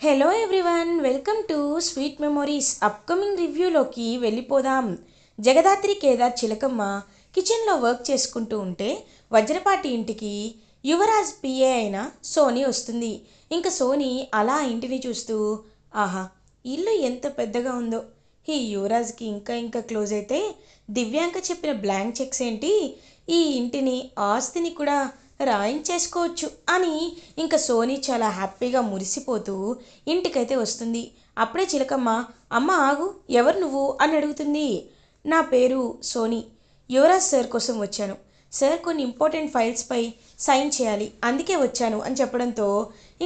Hello everyone, welcome to sweet memories. Upcoming రివ్యూలోకి వెళ్ళిపోదాం. జగదాత్రి కేదార్ చిలకమ్మ కిచెన్లో వర్క్ చేసుకుంటూ ఉంటే వజ్రపాటి ఇంటికి యువరాజ్ పిఏ అయిన సోనీ వస్తుంది. ఇంకా సోనీ అలా ఇంటిని చూస్తూ, ఆహా, ఇల్లు ఎంత పెద్దగా ఉందో. ఈ యువరాజ్కి ఇంకా ఇంకా క్లోజ్ అయితే దివ్యాంక చెప్పిన బ్లాంక్ చెక్స్ ఏంటి, ఈ ఇంటిని ఆస్తిని కూడా రాయించేసుకోవచ్చు అని ఇంకా సోనీ చాలా హ్యాపీగా మురిసిపోతూ ఇంటికైతే వస్తుంది. అప్పుడే చిలకమ్మ, అమ్మ ఆగు, ఎవరు నువ్వు అని అడుగుతుంది. నా పేరు సోనీ, యువరాజ్ సార్ కోసం వచ్చాను. సార్ కొన్ని ఇంపార్టెంట్ ఫైల్స్పై సైన్ చేయాలి, అందుకే వచ్చాను అని చెప్పడంతో,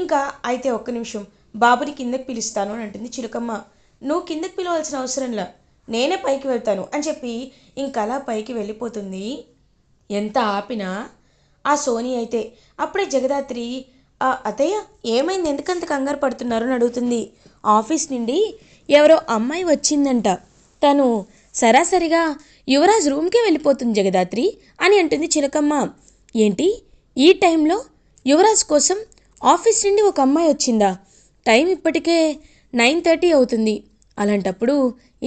ఇంకా అయితే ఒక్క నిమిషం, బాబుని కిందకి పిలుస్తాను అని అంటుంది చిలకమ్మ. నువ్వు కిందకి పిలవాల్సిన అవసరంలా, నేనే పైకి వెళ్తాను అని చెప్పి ఇంకలా పైకి వెళ్ళిపోతుంది. ఎంత ఆపినా ఆ సోనీ అయితే అప్పుడే జగదాత్రి, అత్తయ్య ఏమైంది, ఎందుకంత కంగారు పడుతున్నారు అని అడుగుతుంది. ఆఫీస్ నుండి ఎవరో అమ్మాయి వచ్చిందంట, తను సరాసరిగా యువరాజ్ రూమ్కే వెళ్ళిపోతుంది జగదాత్రి అని అంటుంది చిలకమ్మ. ఏంటి, ఈ టైంలో యువరాజ్ కోసం ఆఫీస్ నుండి ఒక అమ్మాయి వచ్చిందా? టైం ఇప్పటికే 9:30 అవుతుంది. అలాంటప్పుడు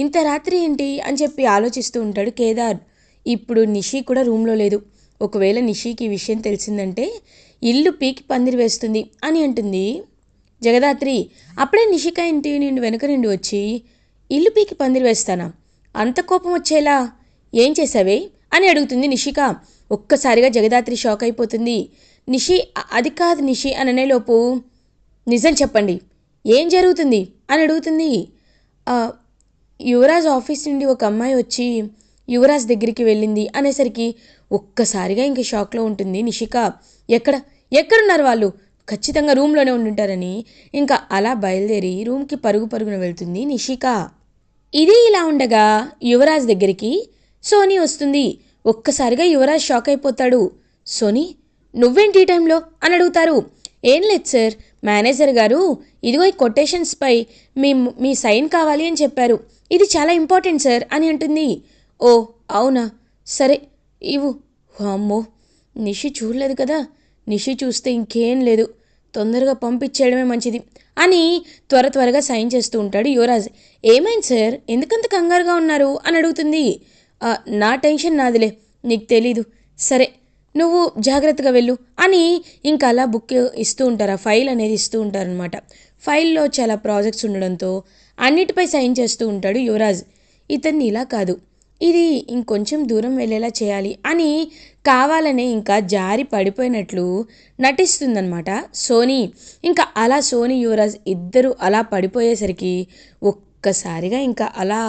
ఇంత రాత్రి ఏంటి అని చెప్పి ఆలోచిస్తూ ఉంటాడు కేదార్. ఇప్పుడు నిషి కూడా రూమ్లో లేదు. ఒకవేళ నిషికి ఈ విషయం తెలిసిందంటే ఇల్లు పీకి పందిరి వేస్తుంది అని అంటుంది జగదాత్రి. అప్పుడే నిషిక ఇంటి నుండి వెనుక నుండి వచ్చి, ఇల్లు పీకి పందిరి వేస్తానా, అంత కోపం వచ్చేలా ఏం చేసావే అని అడుగుతుంది నిషిక. ఒక్కసారిగా జగదాత్రి షాక్ అయిపోతుంది. నిషి, అది కాదు నిషి అని అనేలోపు, నిజం చెప్పండి, ఏం జరుగుతుంది అని అడుగుతుంది. యువరాజ్ ఆఫీస్ నుండి ఒక అమ్మాయి వచ్చి యువరాజ్ దగ్గరికి వెళ్ళింది అనేసరికి ఒక్కసారిగా ఇంక షాక్లో ఉంటుంది నిషిక. ఎక్కడున్నారు వాళ్ళు? ఖచ్చితంగా రూమ్లోనే ఉండుంటారని ఇంకా అలా బయలుదేరి రూమ్కి పరుగు పరుగున వెళ్తుంది నిషిక. ఇది ఇలా ఉండగా యువరాజ్ దగ్గరికి సోనీ వస్తుంది. ఒక్కసారిగా యువరాజ్ షాక్ అయిపోతాడు. సోనీ, నువ్వేంటి ఈ టైంలో అని అడుగుతారు. ఏం లేదు సార్, మేనేజర్ గారు ఇదిగో ఈ కొటేషన్స్పై మీ సైన్ కావాలి అని చెప్పారు. ఇది చాలా ఇంపార్టెంట్ సార్ అని అంటుంది. ఓ అవునా, సరే ఇవ్వు. అమ్మో, నిషి చూడలేదు కదా, నిషి చూస్తే ఇంకేం లేదు, తొందరగా పంపించేయడమే మంచిది అని త్వరగా సైన్ చేస్తూ ఉంటాడు యువరాజ్. ఏమైంది సార్, ఎందుకంత కంగారుగా ఉన్నారు అని అడుగుతుంది. నా టెన్షన్ నాదిలే, నీకు తెలీదు, సరే నువ్వు జాగ్రత్తగా వెళ్ళు అని ఇంకా అలా బుక్ ఇస్తూ ఉంటారు. ఆ ఫైల్ అనేది ఇస్తూ ఉంటారనమాట. ఫైల్లో చాలా ప్రాజెక్ట్స్ ఉండడంతో అన్నిటిపై సైన్ చేస్తూ ఉంటాడు యువరాజ్. ఇతన్ని ఇలా కాదు, ఇది ఇంకొంచెం దూరం వెళ్ళేలా చేయాలి అని కావాలనే ఇంకా జారి పడిపోయినట్లు నటిస్తుందన్నమాట సోనీ. ఇంకా అలా సోనీ యువరాజ్ ఇద్దరు అలా పడిపోయేసరికి ఒక్కసారిగా ఇంకా అలా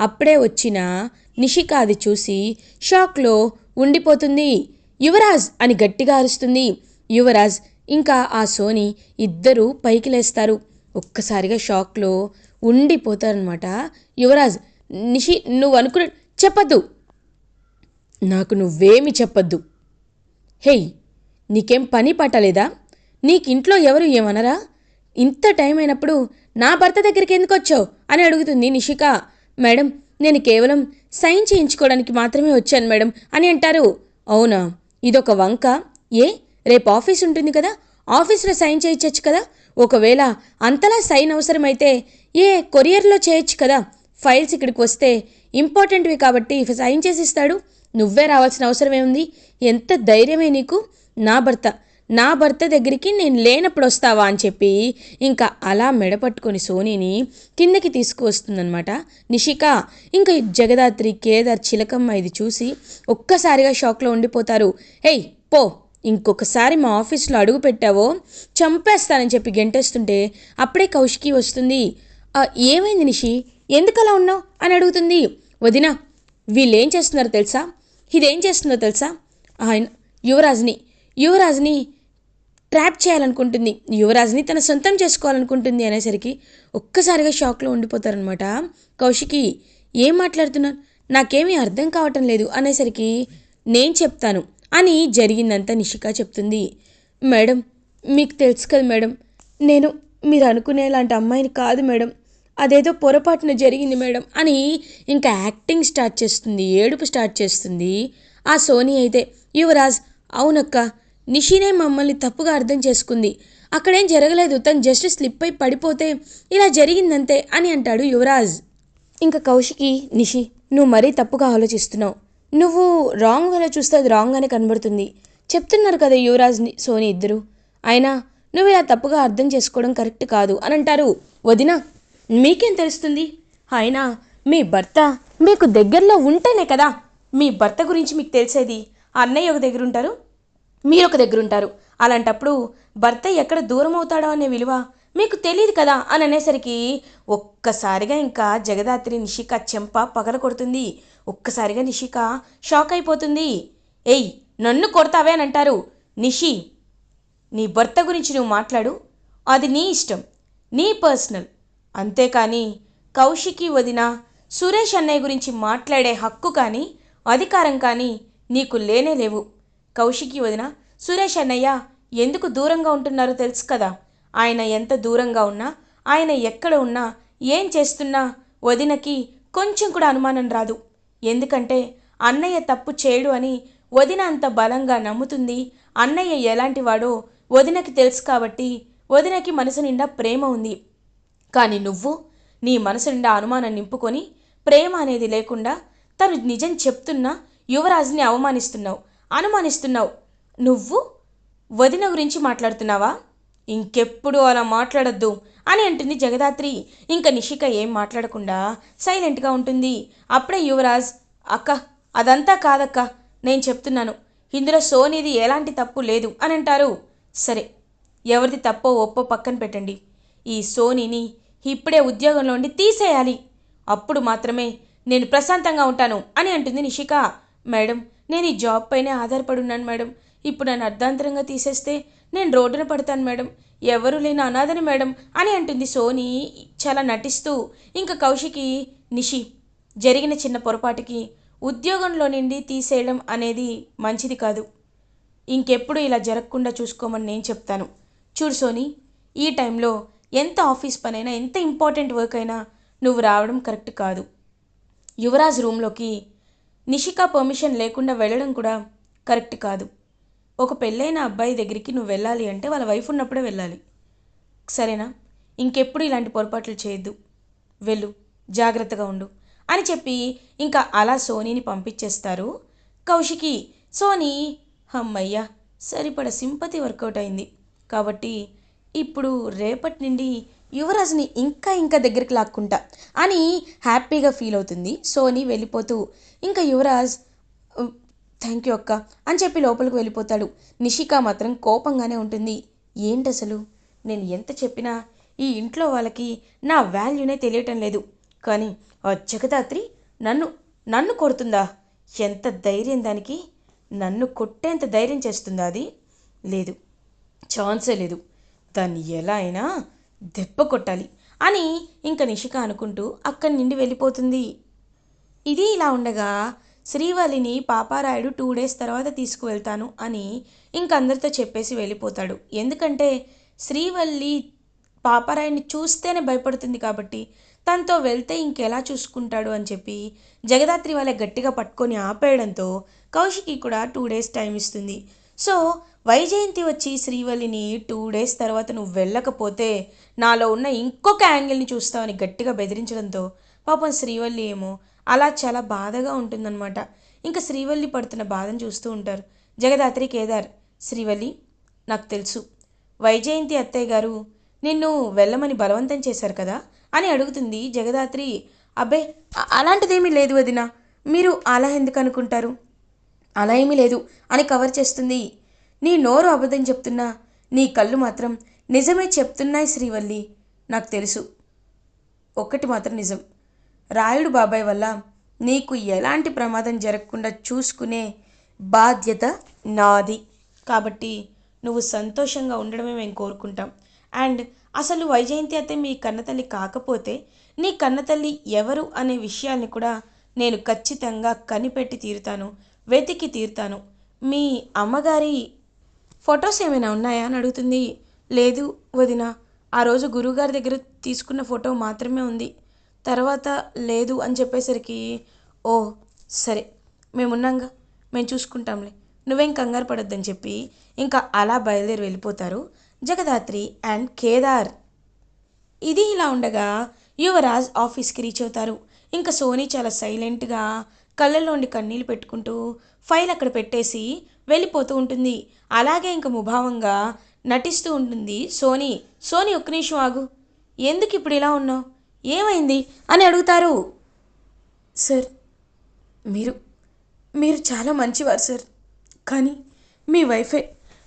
అప్పుడే వచ్చిన నిషిక అది చూసి షాక్లో ఉండిపోతుంది. యువరాజ్ అని గట్టిగా అరుస్తుంది. యువరాజ్ ఇంకా ఆ సోనీ ఇద్దరూ పైకి లేస్తారు. ఒక్కసారిగా షాక్లో ఉండిపోతారనమాట యువరాజ్. నిషి, నువ్వు అనుకున్న చెప్పద్దు, నాకు నువ్వేమి చెప్పద్దు. హేయ్, నీకేం పని పట్టలేదా? నీకింట్లో ఎవరు ఏమనరా? ఇంత టైం అయినప్పుడు నా భర్త దగ్గరికి ఎందుకు వచ్చావు అని అడుగుతుంది నిషిక. మేడం, నేను కేవలం సైన్ చేయించుకోవడానికి మాత్రమే వచ్చాను మేడం అని అంటారు. అవునా, ఇదొక వంక. రేపు ఆఫీస్ ఉంటుంది కదా, ఆఫీస్లో సైన్ చేయించవచ్చు కదా. ఒకవేళ అంతలా సైన్ అవసరమైతే కొరియర్లో చేయొచ్చు కదా. ఫైల్స్ ఇక్కడికి వస్తే ఇంపార్టెంట్వి కాబట్టి సైన్ చేసి ఇస్తాడు. నువ్వే రావాల్సిన అవసరం ఏముంది? ఎంత ధైర్యమే నీకు? నా భర్త దగ్గరికి నేను లేనప్పుడు వస్తావా అని చెప్పి ఇంకా అలా మెడపట్టుకొని సోనీని కిందకి తీసుకువస్తుందనమాట నిషిక. ఇంకా జగదాత్రి, కేదార్, చిలకమ్మ ఇది చూసి ఒక్కసారిగా షాక్లో ఉండిపోతారు. హేయ్ పో, ఇంకొకసారి మా ఆఫీస్లో అడుగు పెట్టావో చంపేస్తానని చెప్పి గెంటేస్తుంటే అప్పుడే కౌశికి వస్తుంది. ఏమైంది నిషి, ఎందుకలా ఉన్నావు అని అడుగుతుంది. వదినా, వీళ్ళేం చేస్తున్నారో తెలుసా, ఇదేం చేస్తుందో తెలుసా, ఆయన యువరాజ్ని ట్రాప్ చేయాలనుకుంటుంది, యువరాజ్ని తన సొంతం చేసుకోవాలనుకుంటుంది అనేసరికి ఒక్కసారిగా షాక్లో ఉండిపోతారనమాట కౌశికి. ఏం మాట్లాడుతున్నారు, నాకేమీ అర్థం కావటం లేదు అనేసరికి నేను చెప్తాను అని జరిగిందంతా నిషిక చెప్తుంది. మేడం, మీకు తెలుసు కదా మేడం, నేను మీరు అనుకునేలాంటి అమ్మాయిని కాదు మేడం, అదేదో పొరపాటున జరిగింది మేడం అని ఇంకా యాక్టింగ్ స్టార్ట్ చేస్తుంది, ఏడుపు స్టార్ట్ చేస్తుంది ఆ సోనీ అయితే. యువరాజ్, అవునక్క, నిషినే మమ్మల్ని తప్పుగా అర్థం చేసుకుంది, అక్కడేం జరగలేదు, తను జస్ట్ స్లిప్ అయి పడిపోతే ఇలా జరిగిందంతే అని అంటాడు యువరాజ్. ఇంకా కౌశికి, నిషి నువ్వు మరీ తప్పుగా ఆలోచిస్తున్నావు, నువ్వు రాంగ్ వేలో చూస్తే అది రాంగ్ అని కనబడుతుంది. చెప్తున్నారు కదా యువరాజ్ సోని ఇద్దరు, అయినా నువ్వు ఇలా తప్పుగా అర్థం చేసుకోవడం కరెక్ట్ కాదు అని అంటారు. వదిన మీకేం తెలుస్తుంది, అయినా మీ భర్త మీకు దగ్గరలో ఉంటేనే కదా మీ భర్త గురించి మీకు తెలిసేది. అన్నయ్య ఒక దగ్గర ఉంటారు, మీరు ఒక దగ్గర ఉంటారు, అలాంటప్పుడు భర్త ఎక్కడ దూరం అవుతాడో అనే విలువ మీకు తెలియదు కదా అని అనేసరికి ఒక్కసారిగా ఇంకా జగదాత్రి నిషిక చెంప పగల కొడుతుంది. ఒక్కసారిగా నిషిక షాక్ అయిపోతుంది. ఏయ్ నన్ను కొడతావే అని అంటారు. నిషి నీ భర్త గురించి నువ్వు మాట్లాడు, అది నీ ఇష్టం, నీ పర్సనల్, అంతేకాని కౌశికి వదిన సురేష్ అన్నయ్య గురించి మాట్లాడే హక్కు కానీ అధికారం కానీ నీకు లేనే లేవు. కౌశికి వదిన సురేష్ అన్నయ్య ఎందుకు దూరంగా ఉంటున్నారో తెలుసు కదా. ఆయన ఎంత దూరంగా ఉన్నా, ఆయన ఎక్కడ ఉన్నా, ఏం చేస్తున్నా వదినకి కొంచెం కూడా అనుమానం రాదు. ఎందుకంటే అన్నయ్య తప్పు చేయడు అని వదిన అంత బలంగా నమ్ముతుంది. అన్నయ్య ఎలాంటి వాడో వదినకి తెలుసు కాబట్టి వదినకి మనసు నిండా ప్రేమ ఉంది. కానీ నువ్వు నీ మనసు నిండా అనుమానం నింపుకొని ప్రేమ అనేది లేకుండా తను నిజం చెప్తున్నా యువరాజ్ని అనుమానిస్తున్నావు. నువ్వు వదిన గురించి మాట్లాడుతున్నావా? ఇంకెప్పుడు అలా మాట్లాడొద్దు అని అంటుంది జగదాత్రి. ఇంకా నిషిక ఏం మాట్లాడకుండా సైలెంట్గా ఉంటుంది. అప్పుడే యువరాజ్, అక్క అదంతా కాదక్క, నేను చెప్తున్నాను, ఇందులో సోనీది ఎలాంటి తప్పు లేదు అని అంటారు. సరే, ఎవరిది తప్పో ఒప్పో పక్కన పెట్టండి, ఈ సోనీని ఇప్పుడే ఉద్యోగంలో ఉండి తీసేయాలి, అప్పుడు మాత్రమే నేను ప్రశాంతంగా ఉంటాను అని అంటుంది నిషిక. మేడం నేను ఈ జాబ్ పైనే ఆధారపడి ఉన్నాను మేడం, ఇప్పుడు నన్ను అర్ధాంతరంగా తీసేస్తే నేను రోడ్డున పడతాను మేడం, ఎవరు లేని అనాథని మేడం అని అంటుంది సోని చాలా నటిస్తూ. ఇంకా కౌశికి, నిషి జరిగిన చిన్న పొరపాటుకి ఉద్యోగంలో నుండి తీసేయడం అనేది మంచిది కాదు, ఇంకెప్పుడు ఇలా జరగకుండా చూసుకోమని నేను చెప్తాను. చూడు సోని, ఈ టైంలో ఎంత ఆఫీస్ పనైనా ఎంత ఇంపార్టెంట్ వర్క్ అయినా నువ్వు రావడం కరెక్ట్ కాదు. యువరాజ్ రూమ్లోకి నిషిక పర్మిషన్ లేకుండా వెళ్ళడం కూడా కరెక్ట్ కాదు. ఒక పెళ్ళైన అబ్బాయి దగ్గరికి నువ్వు వెళ్ళాలి అంటే వాళ్ళ వైఫ్ ఉన్నప్పుడే వెళ్ళాలి, సరేనా? ఇంకెప్పుడు ఇలాంటి పొరపాట్లు చేయొద్దు, వెళ్ళు, జాగ్రత్తగా ఉండు అని చెప్పి ఇంకా అలా సోనీని పంపించేస్తారు కౌశికి. సోనీ అమ్మయ్య సరిపడ సింపతి వర్కౌట్ అయింది కాబట్టి ఇప్పుడు రేపటి నుండి యువరాజ్ని ఇంకా దగ్గరికి లాక్కుంటా అని హ్యాపీగా ఫీల్ అవుతుంది సోనీ వెళ్ళిపోతూ. ఇంకా యువరాజ్ థ్యాంక్ యూ అక్క అని చెప్పి లోపలికి వెళ్ళిపోతాడు. నిషిక మాత్రం కోపంగానే ఉంటుంది. ఏంటసలు నేను ఎంత చెప్పినా ఈ ఇంట్లో వాళ్ళకి నా వాల్యూనే తెలియటం లేదు, కానీ ఆ జగదాత్రి నన్ను కొడుతుందా? ఎంత ధైర్యం దానికి, నన్ను కొట్టేంత ధైర్యం చేస్తుందా? అది లేదు, ఛాన్సే లేదు, దాన్ని ఎలా అయినా దెబ్బ కొట్టాలి అని ఇంకా నిషిక అనుకుంటూ అక్కడి నుండి వెళ్ళిపోతుంది. ఇది ఇలా ఉండగా శ్రీవల్లిని పాపారాయుడు 2 days తర్వాత తీసుకువెళ్తాను అని ఇంకందరితో చెప్పేసి వెళ్ళిపోతాడు. ఎందుకంటే శ్రీవల్లి పాపారాయుడిని చూస్తేనే భయపడుతుంది కాబట్టి తనతో వెళ్తే ఇంకెలా చూసుకుంటాడు అని చెప్పి జగదాత్రి వాళ్ళ గట్టిగా పట్టుకొని ఆపేయడంతో కౌశికి కూడా 2 days టైం ఇస్తుంది. సో వైజయంతి వచ్చి శ్రీవల్లిని 2 days తర్వాత నువ్వు వెళ్ళకపోతే నాలో ఉన్న ఇంకొక యాంగిల్ని చూస్తావని గట్టిగా బెదిరించడంతో పాపం శ్రీవల్లి ఏమో అలా చాలా బాధగా ఉంటుందన్నమాట. ఇంకా శ్రీవల్లి పడుతున్న బాధను చూస్తూ ఉంటారు జగదాత్రి, కేదార్. శ్రీవల్లి, నాకు తెలుసు వైజయంతి అత్తయ్య గారు నిన్ను వెళ్ళమని బలవంతం చేశారు కదా అని అడుగుతుంది జగదాత్రి. అబ్బే అలాంటిదేమీ లేదు వదిన, మీరు అలా ఎందుకు అనుకుంటారు, అలా ఏమీ లేదు అని కవర్ చేస్తుంది. నీ నోరు అబద్ధం చెప్తున్నా నీ కళ్ళు మాత్రం నిజమే చెప్తున్నాయి శ్రీవల్లి. నాకు తెలుసు, ఒక్కటి మాత్రం నిజం, రాయుడు బాబాయ్ వల్ల నీకు ఎలాంటి ప్రమాదం జరగకుండా చూసుకునే బాధ్యత నాది, కాబట్టి నువ్వు సంతోషంగా ఉండడమే మేము కోరుకుంటాం. అండ్ అసలు వైజయంతి అత్తే మీ కన్నతల్లి కాకపోతే నీ కన్నతల్లి ఎవరు అనే విషయాల్ని కూడా నేను ఖచ్చితంగా కనిపెట్టి తీరుతాను, వెతికి తీరుతాను. మీ అమ్మగారి ఫొటోస్ ఏమైనా ఉన్నాయా అని అడుగుతుంది. లేదు వదిన, ఆ రోజు గురువుగారి దగ్గర తీసుకున్న ఫోటో మాత్రమే ఉంది, తర్వాత లేదు అని చెప్పేసరికి ఓ సరే మేమున్నాంగా, మేము చూసుకుంటాంలే, నువ్వేం కంగారు పడొద్దని చెప్పి ఇంకా అలా బయలుదేరి వెళ్ళిపోతారు జగదాత్రి అండ్ కేదార్. ఇది ఇలా ఉండగా యువరాజ్ ఆఫీస్కి రీచ్ అవుతారు. ఇంకా సోనీ చాలా సైలెంట్గా కళ్ళల్లోండి కన్నీళ్ళు పెట్టుకుంటూ ఫైల్ అక్కడ పెట్టేసి వెళ్ళిపోతూ ఉంటుంది. అలాగే ఇంకా ముభావంగా నటిస్తూ ఉంటుంది సోనీ. సోనీ ఒక్క నిమిషం ఆగు, ఎందుకు ఇప్పుడు ఇలా ఉన్నావు, ఏమైంది అని అడుగుతారు. సార్, మీరు మీరు చాలా మంచివారు సార్, కానీ మీ వైఫే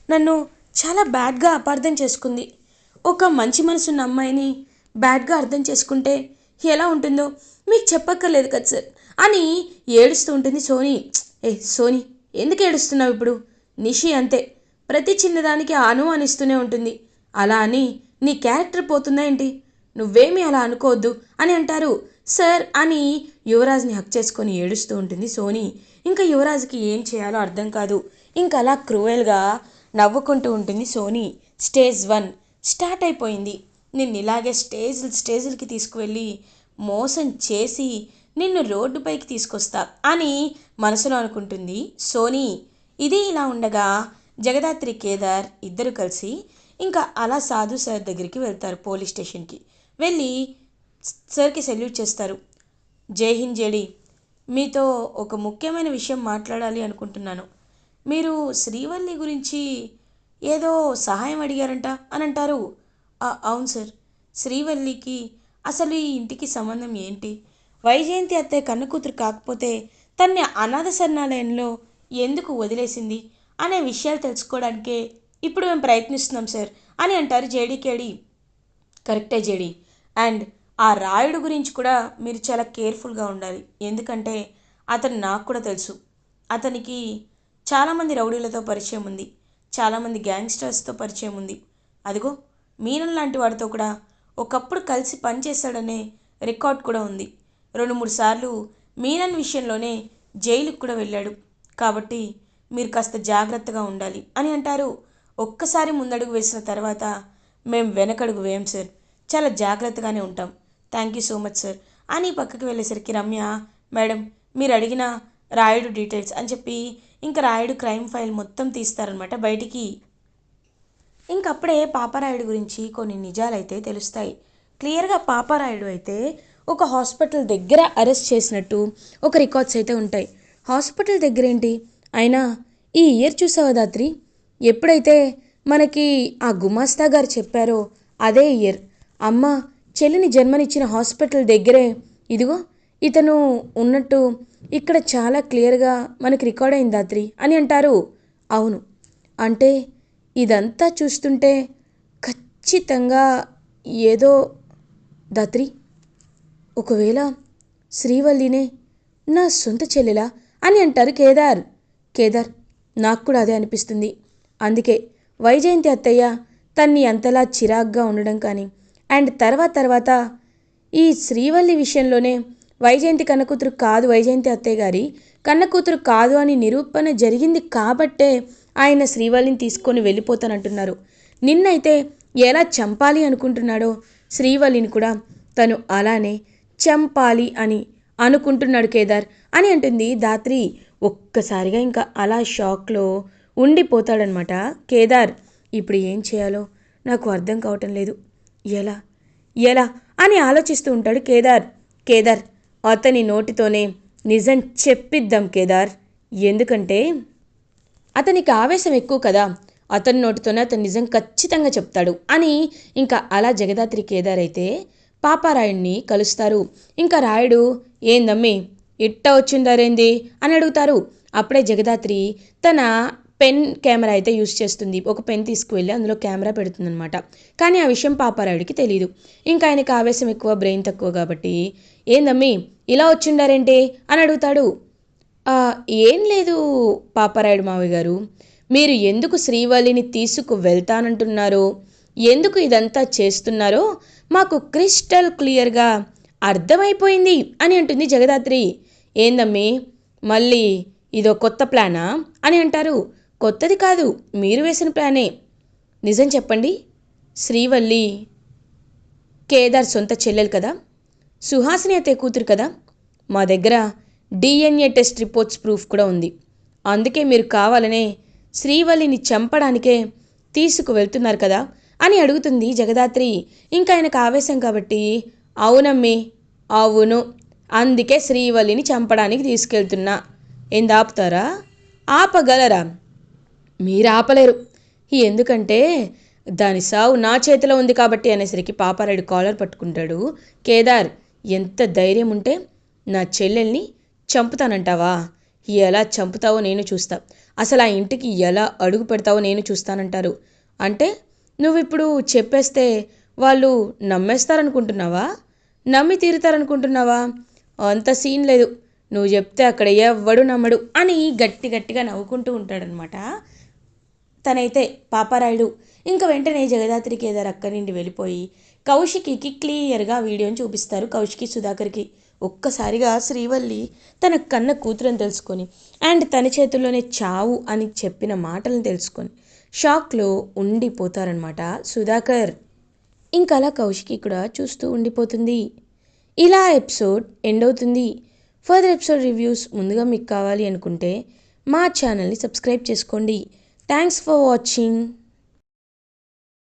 నన్ను చాలా బ్యాడ్గా అపార్థం చేసుకుంది. ఒక మంచి మనసున్న అమ్మాయిని బ్యాడ్గా అర్థం చేసుకుంటే ఎలా ఉంటుందో మీకు చెప్పక్కర్లేదు కదా సార్ అని ఏడుస్తూ ఉంటుంది సోనీ. ఏ సోనీ, ఎందుకు ఏడుస్తున్నావు ఇప్పుడు? నిషి అంతే, ప్రతి చిన్నదానికి అనుమానిస్తూనే ఉంటుంది. అలా అని నీ క్యారెక్టర్ పోతుందా ఏంటి? నువ్వేమీ అలా అనుకోవద్దు అని అంటారు. సార్ అని యువరాజ్ని హక్ చేసుకొని ఏడుస్తూ ఉంటుంది సోనీ. ఇంకా యువరాజ్కి ఏం చేయాలో అర్థం కాదు. ఇంకా అలా క్రూయల్గా నవ్వుకుంటూ ఉంటుంది సోనీ. స్టేజ్ 1 స్టార్ట్ అయిపోయింది. నిన్ను ఇలాగే స్టేజ్లకి తీసుకువెళ్ళి మోసం చేసి నిన్ను రోడ్డుపైకి తీసుకొస్తా అని మనసులో అనుకుంటుంది సోనీ. ఇది ఇలా ఉండగా జగదాత్రి కేదార్ ఇద్దరు కలిసి ఇంకా అలా సాధు సార్ దగ్గరికి వెళ్తారు. పోలీస్ స్టేషన్కి వెళ్ళి సార్కి సెల్యూట్ చేస్తారు. జై హింద్ జేడి, మీతో ఒక ముఖ్యమైన విషయం మాట్లాడాలి అనుకుంటున్నాను. మీరు శ్రీవల్లి గురించి ఏదో సహాయం అడిగారంట అని అంటారు. అవును సార్, శ్రీవల్లికి అసలు ఈ ఇంటికి సంబంధం ఏంటి? వైజయంతి అత్తయ్య కన్న కూతురు కాకపోతే తన్ని అనాథ శరణాలయంలో ఎందుకు వదిలేసింది అనే విషయాలు తెలుసుకోవడానికే ఇప్పుడు మేము ప్రయత్నిస్తున్నాం సార్ అని అంటారు జేడీకేడి. కరెక్టే జేడీ, అండ్ ఆ రాయుడు గురించి కూడా మీరు చాలా కేర్ఫుల్గా ఉండాలి. ఎందుకంటే అతను నాకు కూడా తెలుసు. అతనికి చాలామంది రౌడీలతో పరిచయం ఉంది, చాలామంది గ్యాంగ్స్టర్స్తో పరిచయం ఉంది. అదిగో మీనన్ లాంటి వాడితో కూడా ఒకప్పుడు కలిసి పనిచేశాడనే రికార్డ్ కూడా ఉంది. 2-3 సార్లు మీనన్ విషయంలోనే జైలుకు కూడా వెళ్ళాడు. కాబట్టి మీరు కాస్త జాగ్రత్తగా ఉండాలి అని అంటారు. ఒక్కసారి ముందడుగు వేసిన తర్వాత మేము వెనకడుగు వేయం సార్, చాలా జాగ్రత్తగానే ఉంటాం. Thank you so much sir అని పక్కకి వెళ్ళేసరికి రమ్య, మేడం మీరు అడిగిన రాయుడు డీటెయిల్స్ అని చెప్పి ఇంకా రాయుడు క్రైమ్ ఫైల్ మొత్తం తీస్తారనమాట బయటికి. ఇంకప్పుడే పాపారాయుడు గురించి కొన్ని నిజాలైతే తెలుస్తాయి. క్లియర్గా పాపారాయుడు అయితే ఒక హాస్పిటల్ దగ్గర అరెస్ట్ చేసినట్టు ఒక రికార్డ్స్ అయితే ఉంటాయి. హాస్పిటల్ దగ్గర ఏంటి అయినా ఈ ఇయర్ చూసావా దాత్రి, ఎప్పుడైతే మనకి ఆ గుమాస్తా గారు చెప్పారో అదే ఇయర్ అమ్మ చెల్లిని జన్మనిచ్చిన హాస్పిటల్ దగ్గరే ఇదిగో ఇతను ఉన్నట్టు ఇక్కడ చాలా క్లియర్గా మనకి రికార్డ్ అయింది దాత్రి అని అంటారు. అవును, అంటే ఇదంతా చూస్తుంటే ఖచ్చితంగా ఏదో దాత్రి, ఒకవేళ శ్రీవల్లినే నా సొంత చెల్లెలా అని అంటారు కేదార్. కేదార్, నాకు కూడా అదే అనిపిస్తుంది. అందుకే వైజయంతి అత్తయ్య తన్ని అంతలా చిరాగ్గా ఉండడం కానీ అండ్ తర్వాత ఈ శ్రీవల్లి విషయంలోనే వైజయంతి కన్నకూతురు కాదు, వైజయంతి అత్తయ్య గారి కన్నకూతురు కాదు అని నిరూపణ జరిగింది కాబట్టే ఆయన శ్రీవల్లిని తీసుకొని వెళ్ళిపోతానంటున్నారు. నిన్నైతే ఎలా చంపాలి అనుకుంటున్నాడో శ్రీవల్లిని కూడా తను అలానే చంపాలి అని అనుకుంటున్నాడు కేదార్ అని అంటుంది దాత్రి. ఒక్కసారిగా ఇంకా అలా షాక్లో ఉండిపోతాడనమాట కేదార్. ఇప్పుడు ఏం చేయాలో నాకు అర్థం కావటం లేదు, ఎలా ఎలా అని ఆలోచిస్తూ ఉంటాడు కేదార్. కేదార్, అతని నోటితోనే నిజం చెప్పిద్దాం కేదార్, ఎందుకంటే అతనికి ఆవేశం ఎక్కువ కదా, అతని నోటితోనే అతను నిజం ఖచ్చితంగా చెప్తాడు అని ఇంకా అలా జగదాత్రి కేదార్ అయితే పాపారాయుడిని కలుస్తారు. ఇంకా రాయుడు, ఏందమ్మి ఇట్ట వచ్చిందారేంది అని అడుగుతారు. అప్పుడే జగదాత్రి తన పెన్ కెమెరా అయితే యూస్ చేస్తుంది. ఒక పెన్ తీసుకువెళ్ళి అందులో కెమెరా పెడుతుందనమాట. కానీ ఆ విషయం పాపారాయుడికి తెలియదు. ఇంకా ఆయనకి ఆవేశం ఎక్కువ, బ్రెయిన్ తక్కువ కాబట్టి ఏందమ్మి ఇలా వచ్చిండారేంటి అని అడుగుతాడు. ఏం లేదు పాపారాయుడు మావయ్య గారు, మీరు ఎందుకు శ్రీవల్లిని తీసుకు వెళ్తానంటున్నారో, ఎందుకు ఇదంతా చేస్తున్నారో మాకు క్రిస్టల్ క్లియర్గా అర్థమైపోయింది అని అంటుంది జగదాత్రి. ఏందమ్మి మళ్ళీ ఇదో కొత్త ప్లానా అని అంటారు. కొత్తది కాదు, మీరు వేసిన ప్లానే. నిజం చెప్పండి, శ్రీవల్లి కేదార్ సొంత చెల్లెలు కదా, సుహాసిని అత్తయ్య కూతురు కదా, మా దగ్గర DNA టెస్ట్ రిపోర్ట్స్ ప్రూఫ్ కూడా ఉంది. అందుకే మీరు కావాలనే శ్రీవల్లిని చంపడానికే తీసుకువెళ్తున్నారు కదా అని అడుగుతుంది జగదాత్రి. ఇంకా ఆయనకు ఆవేశం కాబట్టి అవునమ్మి, అవును, అందుకే శ్రీవల్లిని చంపడానికి తీసుకెళ్తున్నా. ఆపుతారా? ఆపగలరా? మీరు ఆపలేరు. ఎందుకంటే దాని సావు నా చేతిలో ఉంది కాబట్టి అనేసరికి పాపారాయుడు కాలర్ పట్టుకుంటాడు. కేదార్, ఎంత ధైర్యం ఉంటే నా చెల్లెల్ని చంపుతానంటావా? ఎలా చంపుతావో నేను చూస్తా. అసలు ఆ ఇంటికి ఎలా అడుగు పెడతావో నేను చూస్తానంటారు. అంటే నువ్వు ఇప్పుడు చెప్పేస్తే వాళ్ళు నమ్మేస్తారనుకుంటున్నావా? నమ్మి తీరుతారనుకుంటున్నావా? అంత సీన్ లేదు. నువ్వు చెప్తే అక్కడ ఎవ్వడు నమ్మడు అని గట్టి గట్టిగా నవ్వుకుంటూ ఉంటాడనమాట తనైతే పాపారాయుడు. ఇంకా వెంటనే జగదాత్రి కేదార్ అక్కడి నుండి వెళ్ళిపోయి కౌశికికి క్లియర్గా వీడియోని చూపిస్తారు. కౌశికి సుధాకర్కి ఒక్కసారిగా శ్రీవల్లి తన కన్న కూతురని తెలుసుకొని అండ్ తన చేతుల్లోనే చావు అని చెప్పిన మాటలను తెలుసుకొని షాక్లో ఉండిపోతారనమాట సుధాకర్. ఇంకలా కౌశికి కూడా చూస్తూ ఉండిపోతుంది. ఇలా ఎపిసోడ్ ఎండ్ అవుతుంది. ఫర్దర్ ఎపిసోడ్ రివ్యూస్ ముందుగా మీకు కావాలి అనుకుంటే మా ఛానల్ని సబ్స్క్రైబ్ చేసుకోండి. Thanks for watching.